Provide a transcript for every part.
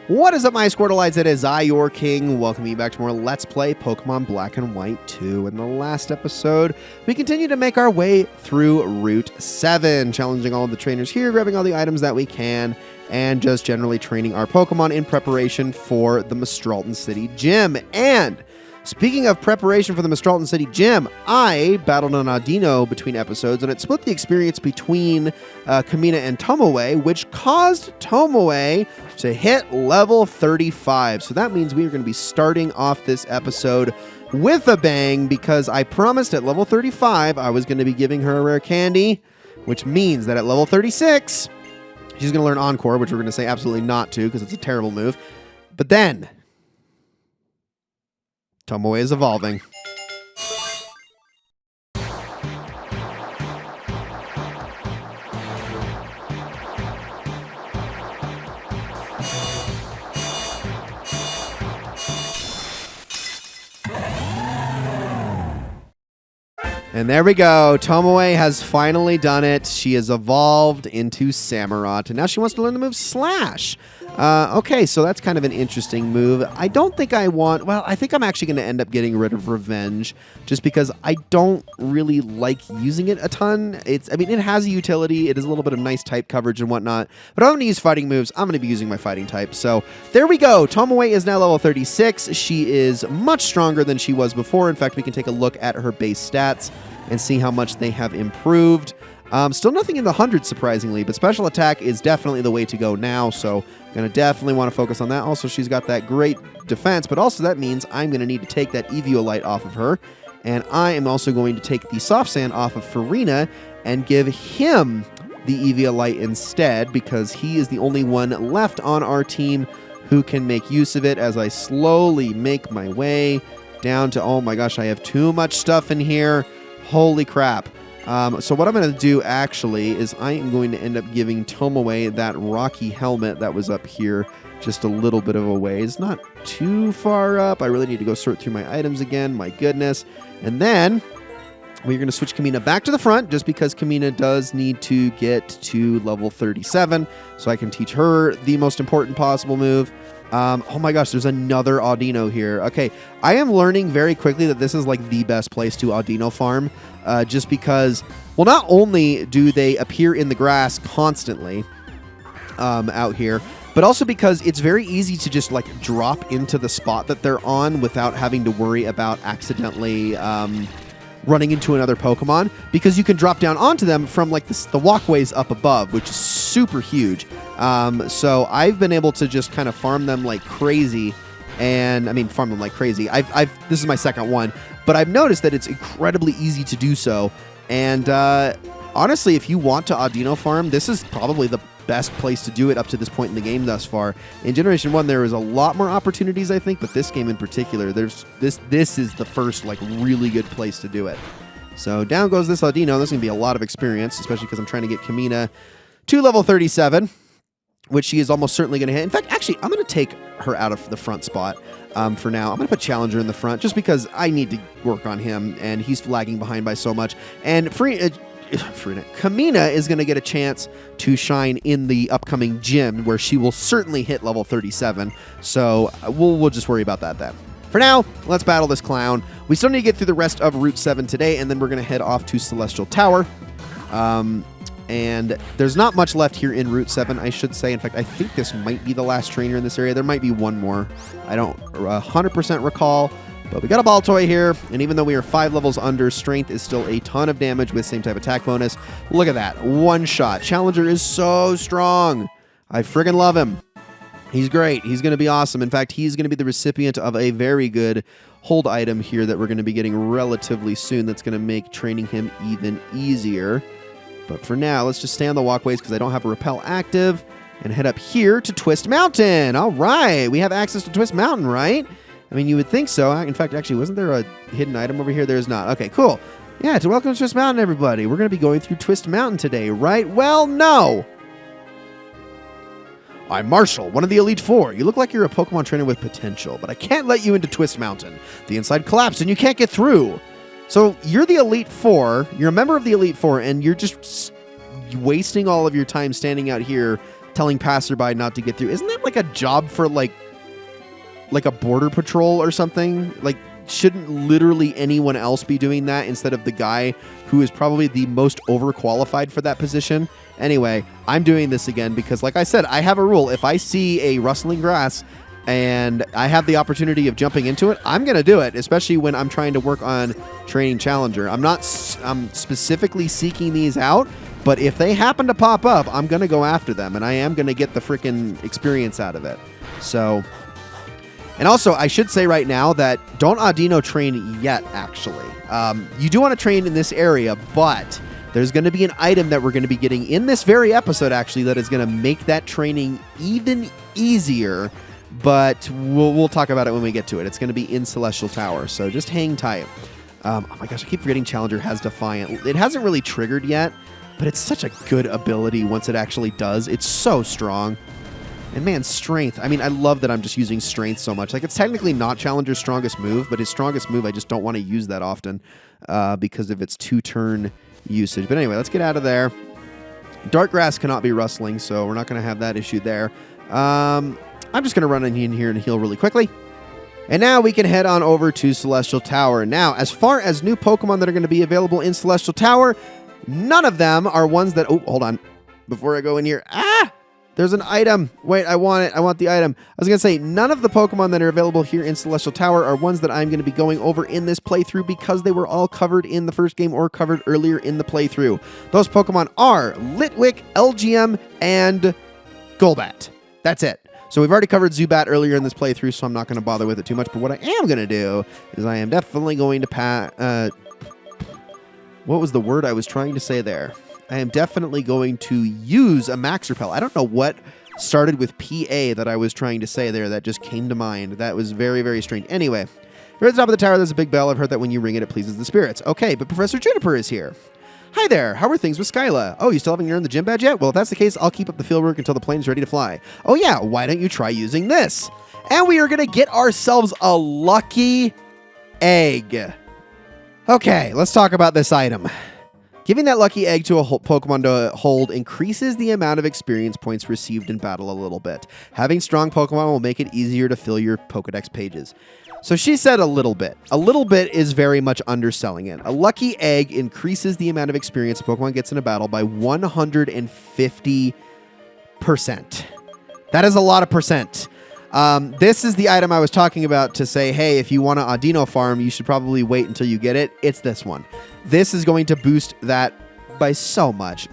What is up, my Squirtleites? It is I, your king, welcoming you back to more Let's Play Pokemon Black and White 2. In the last episode, we continue to make our way through Route 7, challenging all of the trainers here, grabbing all the items that we can, and just generally training our Pokemon in preparation for the Mistralton City Gym. And speaking of preparation for the Mistralton City Gym, I battled an Audino between episodes, and it split the experience between Kamina and Tomoe, which caused Tomoe to hit level 35. So that means we are going to be starting off this episode with a bang, because I promised at level 35 I was going to be giving her a rare candy, which means that at level 36, she's going to learn Encore, which we're going to say absolutely not to, because it's a terrible move. But then Tomoe is evolving. And there we go. Tomoe has finally done it. She has evolved into Samurott, and now she wants to learn the move Slash. Okay, so that's kind of an interesting move. I don't think I want... Well, I think I'm actually going to end up getting rid of Revenge, just because I don't really like using it a ton. I mean, it has a utility. It is a little bit of nice type coverage and whatnot. But I'm going to use fighting moves. I'm going to be using my fighting type. So there we go. Tomoe is now level 36. She is much stronger than she was before. In fact, we can take a look at her base stats and see how much they have improved. Still nothing in the hundreds, surprisingly, but special attack is definitely the way to go now, so going to definitely want to focus on that. Also, she's got that great defense, but also that means I'm going to need to take that Eviolite off of her, and I am also going to take the Soft Sand off of Farina and give him the Eviolite instead, because he is the only one left on our team who can make use of it as I slowly make my way down to... Oh my gosh, I have too much stuff in here. Holy crap. So what I'm going to do, actually, is I am going to end up giving Tomoe that rocky helmet that was up here just a little bit of a ways. Not too far up. I really need to go sort through my items again. My goodness. And then we're going to switch Kamina back to the front, just because Kamina does need to get to level 37, so I can teach her the most important possible move. Oh my gosh, there's another Audino here. Okay, I am learning very quickly that this is like the best place to Audino farm, just because, well, not only do they appear in the grass constantly out here, but also because it's very easy to just like drop into the spot that they're on without having to worry about accidentally running into another Pokemon, because you can drop down onto them from like the walkways up above, which is super huge. So I've been able to just kind of farm them like crazy, and I mean farm them like crazy. This is my second one, but I've noticed that it's incredibly easy to do so. And honestly, if you want to Audino farm, this is probably the best place to do it up to this point in the game thus far. In Generation 1, there was a lot more opportunities, I think, but this game in particular, this is the first like really good place to do it. So down goes this Audino. This is going to be a lot of experience, especially because I'm trying to get Kamina to level 37, which she is almost certainly going to hit. In fact, actually, I'm going to take her out of the front spot for now. I'm going to put Challenger in the front just because I need to work on him, and he's lagging behind by so much. And Kamina is going to get a chance to shine in the upcoming gym, where she will certainly hit level 37. So we'll just worry about that then. For now, let's battle this clown. We still need to get through the rest of Route 7 today, and then we're going to head off to Celestial Tower. And there's not much left here in Route 7, I should say. In fact, I think this might be the last trainer in this area. There might be one more. I don't 100% recall. But we got a Baltoy here, and even though we are 5 levels under, Strength is still a ton of damage with same type attack bonus. Look at that. One shot. Challenger is so strong. I friggin' love him. He's great. He's going to be awesome. In fact, he's going to be the recipient of a very good hold item here that we're going to be getting relatively soon that's going to make training him even easier. But for now, let's just stay on the walkways because I don't have a Repel active, and head up here to Twist Mountain. All right. We have access to Twist Mountain, right? I mean, you would think so. In fact, actually, wasn't there a hidden item over here? There is not. Okay, cool. Yeah, welcome to Twist Mountain, everybody. We're going to be going through Twist Mountain today, right? Well, no. I'm Marshall, one of the Elite Four. You look like you're a Pokemon trainer with potential, but I can't let you into Twist Mountain. The inside collapsed and you can't get through. So you're the Elite Four. You're a member of the Elite Four, and you're just wasting all of your time standing out here telling passerby not to get through. Isn't that like a job for like a border patrol or something? Like, shouldn't literally anyone else be doing that instead of the guy who is probably the most overqualified for that position? Anyway, I'm doing this again because, like I said, I have a rule. If I see a rustling grass and I have the opportunity of jumping into it, I'm going to do it, especially when I'm trying to work on training Challenger. I'm specifically seeking these out, but if they happen to pop up, I'm going to go after them, and I am going to get the freaking experience out of it. So... And also, I should say right now that don't Audino train yet, actually. You do want to train in this area, but there's going to be an item that we're going to be getting in this very episode, actually, that is going to make that training even easier, but we'll talk about it when we get to it. It's going to be in Celestial Tower, so just hang tight. Oh my gosh, I keep forgetting Challenger has Defiant. It hasn't really triggered yet, but it's such a good ability once it actually does. It's so strong. And man, Strength. I mean, I love that I'm just using Strength so much. Like, it's technically not Challenger's strongest move, but his strongest move, I just don't want to use that often because of its 2-turn usage. But anyway, let's get out of there. Dark Grass cannot be rustling, so we're not going to have that issue there. I'm just going to run in here and heal really quickly. And now we can head on over to Celestial Tower. Now, as far as new Pokemon that are going to be available in Celestial Tower, none of them are ones that... Oh, hold on. Before I go in here... There's an item. Wait, I want it. I want the item. I was going to say, none of the Pokemon that are available here in Celestial Tower are ones that I'm going to be going over in this playthrough because they were all covered in the first game or covered earlier in the playthrough. Those Pokemon are Litwick, LGM, and Golbat. That's it. So we've already covered Zubat earlier in this playthrough, so I'm not going to bother with it too much. But what I am going to do is I am definitely going to what was the word I was trying to say there? I am definitely going to use a Max Repel. I don't know what started with PA that I was trying to say there that just came to mind. That was very, very strange. Anyway, here at the top of the tower, there's a big bell. I've heard that when you ring it, it pleases the spirits. Okay, but Professor Juniper is here. Hi there. How are things with Skyla? Oh, you still haven't earned the gym badge yet? Well, if that's the case, I'll keep up the fieldwork until the plane's ready to fly. Oh yeah, why don't you try using this? And we are going to get ourselves a lucky egg. Okay, let's talk about this item. Giving that lucky egg to a Pokemon to hold increases the amount of experience points received in battle a little bit. Having strong Pokemon will make it easier to fill your Pokedex pages. So she said a little bit. A little bit is very much underselling it. A lucky egg increases the amount of experience a Pokemon gets in a battle by 150%. That is a lot of percent. This is the item I was talking about to say, hey, if you want to Audino farm, you should probably wait until you get it. It's this one. This is going to boost that by so much.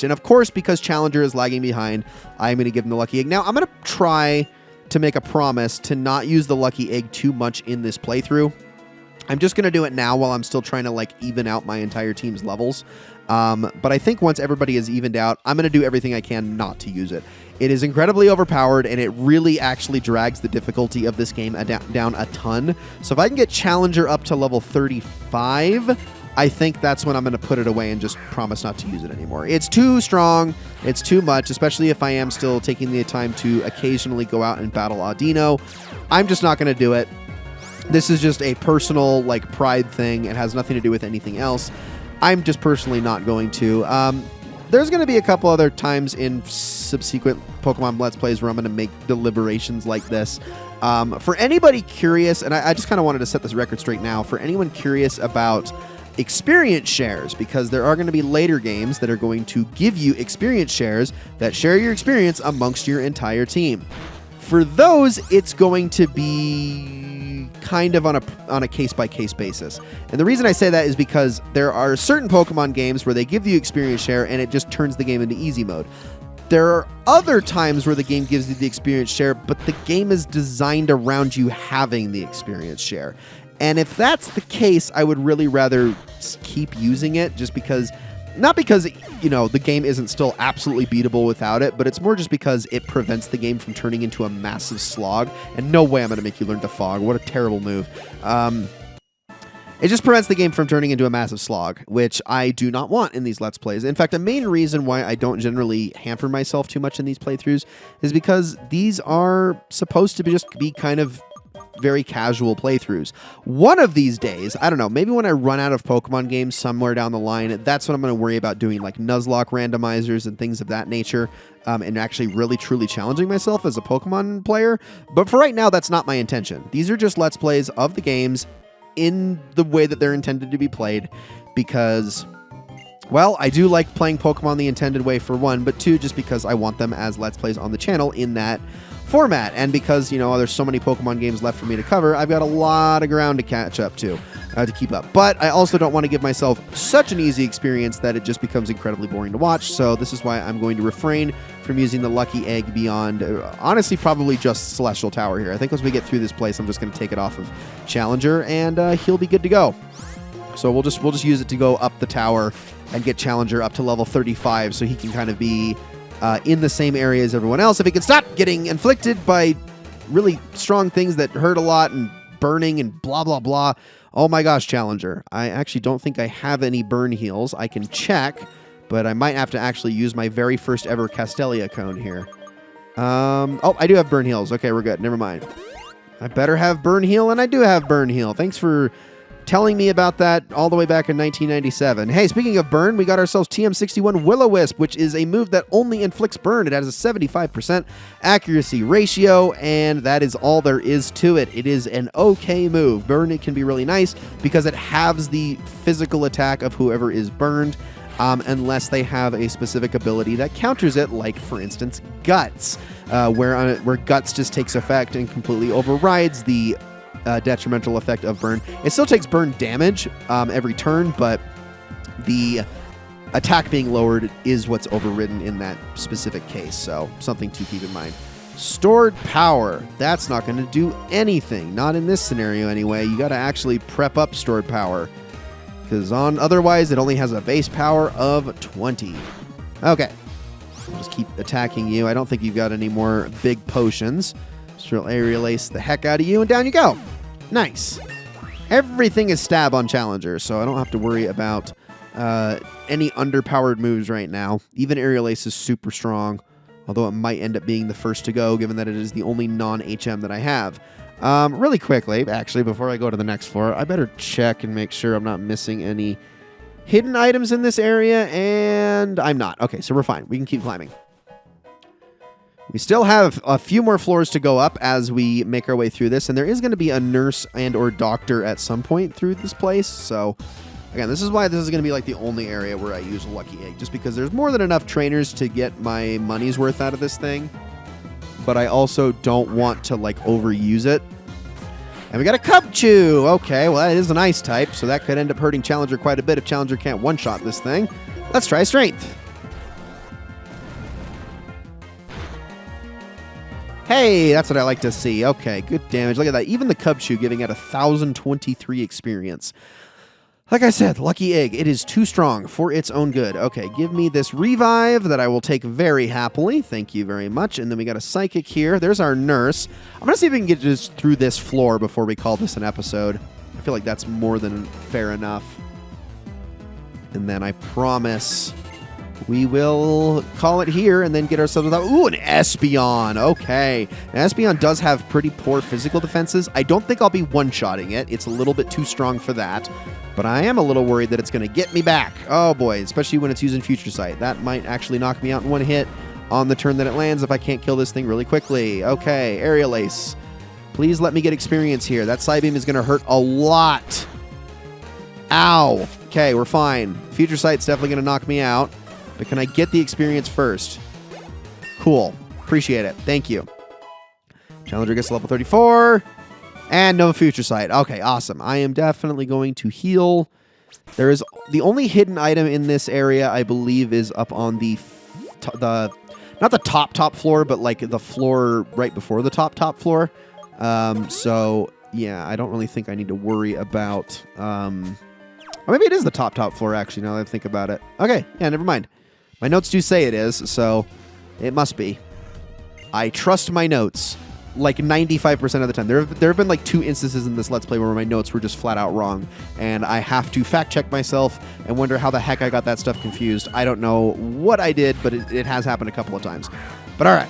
And of course, because Challenger is lagging behind, I'm going to give him the lucky egg. Now, I'm going to try to make a promise to not use the lucky egg too much in this playthrough. I'm just going to do it now while I'm still trying to like even out my entire team's levels. But I think once everybody is evened out, I'm going to do everything I can not to use it. It is incredibly overpowered, and it really actually drags the difficulty of this game down a ton. So if I can get Challenger up to level 35, I think that's when I'm going to put it away and just promise not to use it anymore. It's too strong. It's too much, especially if I am still taking the time to occasionally go out and battle Audino. I'm just not going to do it. This is just a personal like pride thing. It has nothing to do with anything else. I'm just personally not going to. There's going to be a couple other times in subsequent Pokemon Let's Plays where I'm going to make deliberations like this. For anybody curious, and I just kind of wanted to set this record straight now, for anyone curious about experience shares, because there are going to be later games that are going to give you experience shares that share your experience amongst your entire team. For those, it's going to be kind of on a case-by-case basis. And the reason I say that is because there are certain Pokemon games where they give you experience share and it just turns the game into easy mode. There are other times where the game gives you the experience share, but the game is designed around you having the experience share. And if that's the case, I would really rather keep using it just because... Not because, you know, the game isn't still absolutely beatable without it, but it's more just because it prevents the game from turning into a massive slog. And no way I'm going to make you learn to fog. What a terrible move. It just prevents the game from turning into a massive slog, which I do not want in these Let's Plays. In fact, a main reason why I don't generally hamper myself too much in these playthroughs is because these are supposed to be just be kind of very casual playthroughs. One of these days, I don't know, maybe when I run out of Pokemon games somewhere down the line, that's when I'm going to worry about doing like Nuzlocke randomizers and things of that nature, and actually really truly challenging myself as a Pokemon player. But for right now, that's not my intention. These are just Let's Plays of the games in the way that they're intended to be played, because, well, I do like playing Pokemon the intended way, for one, but two, just because I want them as Let's Plays on the channel in that format. And because, you know, there's so many Pokemon games left for me to cover, I've got a lot of ground to catch up to keep up. But I also don't want to give myself such an easy experience that it just becomes incredibly boring to watch. So this is why I'm going to refrain from using the Lucky Egg beyond, honestly, probably just Celestial Tower here. I think as we get through this place, I'm just going to take it off of Challenger, and he'll be good to go. So we'll just use it to go up the tower and get Challenger up to level 35, so he can kind of be in the same area as everyone else. If he can stop getting inflicted by really strong things that hurt a lot and burning and blah, blah, blah. Oh my gosh, Challenger. I actually don't think I have any burn heals. I can check, but I might have to actually use my very first ever Castelia cone here. Oh, I do have burn heals. Okay, we're good. Never mind. I better have burn heal, and I do have burn heal. Thanks for telling me about that all the way back in 1997. Hey, speaking of burn, we got ourselves TM61 Will-O-Wisp, which is a move that only inflicts burn. It has a 75% accuracy ratio, and that is all there is to it. It is an okay move. Burn, it can be really nice because it halves the physical attack of whoever is burned, unless they have a specific ability that counters it, like, for instance, Guts, where Guts just takes effect and completely overrides the detrimental effect of burn. It still takes burn damage every turn, but the attack being lowered is what's overridden in that specific case, so something to keep in mind. Stored power. That's not going to do anything. Not in this scenario anyway. You got to actually prep up stored power, because otherwise it only has a base power of 20. Okay. I'll just keep attacking you. I don't think you've got any more big potions. She'll Aerial Ace the heck out of you, and down you go. Nice. Everything is stab on Challenger, so I don't have to worry about any underpowered moves right now. Even Aerial Ace is super strong, although it might end up being the first to go, given that it is the only non-HM that I have. Really quickly, actually, before I go to the next floor, I better check and make sure I'm not missing any hidden items in this area, and I'm not. Okay, so we're fine. We can keep climbing. We still have a few more floors to go up as we make our way through this, and there is going to be a nurse and or doctor at some point through this place. So, again, this is why this is going to be like the only area where I use a Lucky Egg, just because there's more than enough trainers to get my money's worth out of this thing, but I also don't want to, like, overuse it. And we got a Cubchoo! Okay, well, that is an ice type, so that could end up hurting Challenger quite a bit if Challenger can't one-shot this thing. Let's try Strength. Hey, that's what I like to see. Okay, good damage. Look at that. Even the Cubchoo giving it 1,023 experience. Like I said, Lucky Egg, it is too strong for its own good. Okay, give me this Revive that I will take very happily. Thank you very much. And then we got a Psychic here. There's our Nurse. I'm going to see if we can get just through this floor before we call this an episode. I feel like that's more than fair enough. And then I promise we will call it here and then get ourselves without... Ooh, an Espeon. Okay. Now, Espeon does have pretty poor physical defenses. I don't think I'll be one-shotting it. It's a little bit too strong for that. But I am a little worried that it's going to get me back. Oh, boy. Especially when it's using Future Sight. That might actually knock me out in one hit on the turn that it lands if I can't kill this thing really quickly. Okay. Aerial Ace. Please let me get experience here. That Psybeam is going to hurt a lot. Ow. Okay, we're fine. Future Sight's definitely going to knock me out. But can I get the experience first? Cool. Appreciate it. Thank you. Challenger gets to level 34. And no Future Sight. Okay, awesome. I am definitely going to heal. There is the only hidden item in this area, I believe, is up on the not the top floor, but like the floor right before the top floor. So yeah, I don't really think I need to worry about. Or maybe it is the top floor, actually, now that I think about it. Okay, yeah, never mind. My notes do say it is, so it must be. I trust my notes like 95% of the time. There have been like 2 instances in this Let's Play where my notes were just flat out wrong, and I have to fact check myself and wonder how the heck I got that stuff confused. I don't know what I did, but it has happened a couple of times. But all right.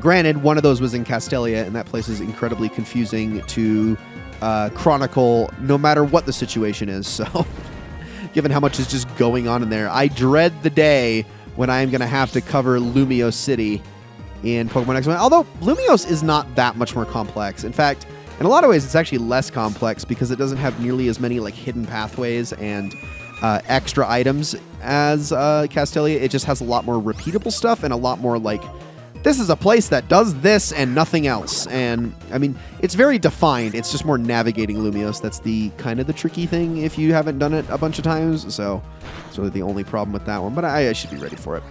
Granted, one of those was in Castelia, and that place is incredibly confusing to chronicle no matter what the situation is. So, given how much is just going on in there, I dread the day when I am going to have to cover Lumiose City in Pokemon X1. Although, Lumiose is not that much more complex. In fact, in a lot of ways, it's actually less complex because it doesn't have nearly as many like hidden pathways and extra items as Castelia. It just has a lot more repeatable stuff and a lot more like, this is a place that does this and nothing else. And I mean, it's very defined. It's just more navigating Lumiose. That's the kind of the tricky thing if you haven't done it a bunch of times. So it's really the only problem with that one, but I should be ready for it.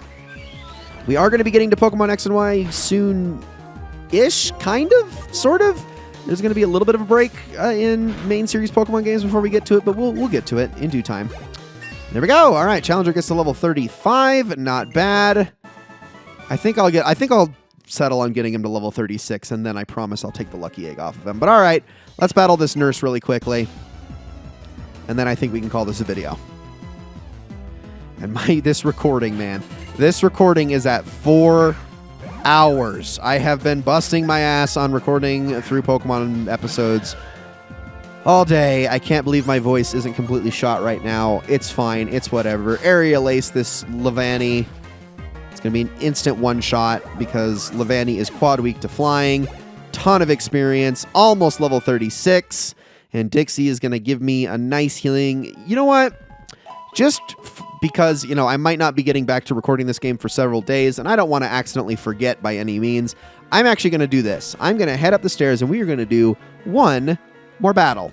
We are going to be getting to Pokemon X and Y soon-ish, kind of, sort of. There's going to be a little bit of a break in main series Pokemon games before we get to it, but we'll get to it in due time. There we go. All right, Challenger gets to level 35. Not bad. I think I'll settle on getting him to level 36, and then I promise I'll take the lucky egg off of him. But all right, let's battle this nurse really quickly, and then I think we can call this a video. And this recording, man, this recording is at 4 hours. I have been busting my ass on recording through Pokemon episodes all day. I can't believe my voice isn't completely shot right now. It's fine. It's whatever. Aerial Ace this Levani. Going to be an instant one-shot because Levani is quad weak to flying, ton of experience, almost level 36, and Dixie is going to give me a nice healing. You know what? Just because, you know, I might not be getting back to recording this game for several days, and I don't want to accidentally forget by any means, I'm actually going to do this. I'm going to head up the stairs, and we are going to do one more battle.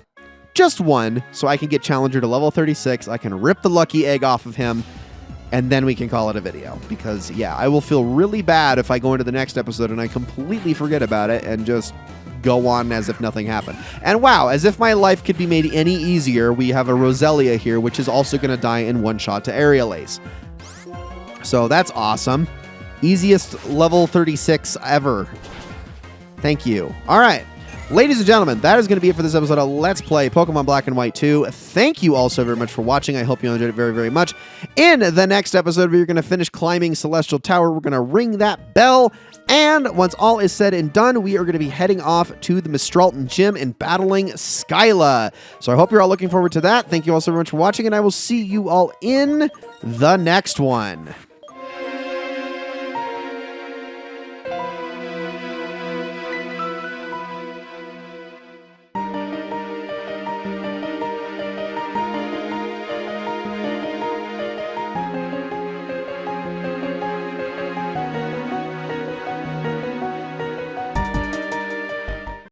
Just one, so I can get Challenger to level 36. I can rip the lucky egg off of him, and then we can call it a video. Because, yeah, I will feel really bad if I go into the next episode and I completely forget about it and just go on as if nothing happened. And wow, as if my life could be made any easier, we have a Roselia here, which is also going to die in one shot to Aerial Ace. So that's awesome. Easiest level 36 ever. Thank you. All right. Ladies and gentlemen, that is going to be it for this episode of Let's Play Pokemon Black and White 2. Thank you all so very much for watching. I hope you enjoyed it very, very much. In the next episode, we're going to finish climbing Celestial Tower. We're going to ring that bell. And once all is said and done, we are going to be heading off to the Mistralton Gym and battling Skyla. So I hope you're all looking forward to that. Thank you all so very much for watching, and I will see you all in the next one.